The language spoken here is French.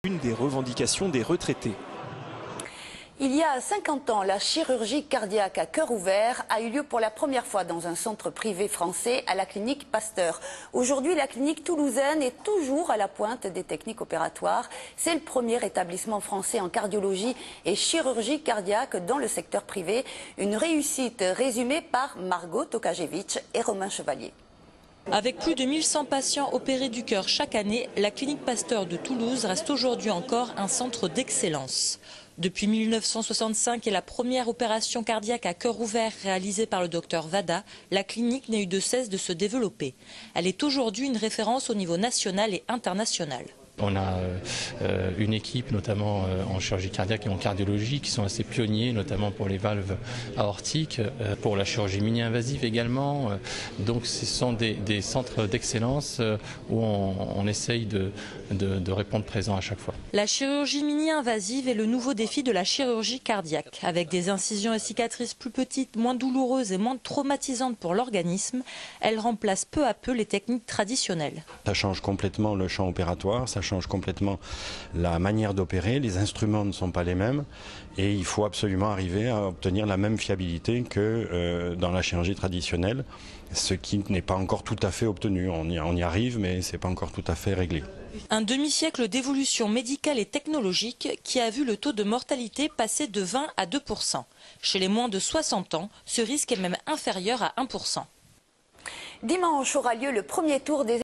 une des revendications des retraités. Il y a 50 ans, la chirurgie cardiaque à cœur ouvert a eu lieu pour la première fois dans un centre privé français à la clinique Pasteur. Aujourd'hui, la clinique toulousaine est toujours à la pointe des techniques opératoires. C'est le premier établissement français en cardiologie et chirurgie cardiaque dans le secteur privé. Une réussite résumée par Margot Tokajevic et Romain Chevalier. Avec plus de 1100 patients opérés du cœur chaque année, la clinique Pasteur de Toulouse reste aujourd'hui encore un centre d'excellence. Depuis 1965 et la première opération cardiaque à cœur ouvert réalisée par le docteur Vada, la clinique n'a eu de cesse de se développer. Elle est aujourd'hui une référence au niveau national et international. On a une équipe notamment en chirurgie cardiaque et en cardiologie qui sont assez pionniers, notamment pour les valves aortiques, pour la chirurgie mini-invasive également. Donc ce sont des centres d'excellence où on essaye de répondre présent à chaque fois. La chirurgie mini-invasive est le nouveau défi de la chirurgie cardiaque. Avec des incisions et cicatrices plus petites, moins douloureuses et moins traumatisantes pour l'organisme, elle remplace peu à peu les techniques traditionnelles. Ça change complètement le champ opératoire, ça change complètement la manière d'opérer, les instruments ne sont pas les mêmes et il faut absolument arriver à obtenir la même fiabilité que dans la chirurgie traditionnelle, ce qui n'est pas encore tout à fait obtenu. On y arrive mais ce n'est pas encore tout à fait réglé. Un demi-siècle d'évolution médicale et technologique qui a vu le taux de mortalité passer de 20 à 2%. Chez les moins de 60 ans, ce risque est même inférieur à 1%. Dimanche aura lieu le premier tour des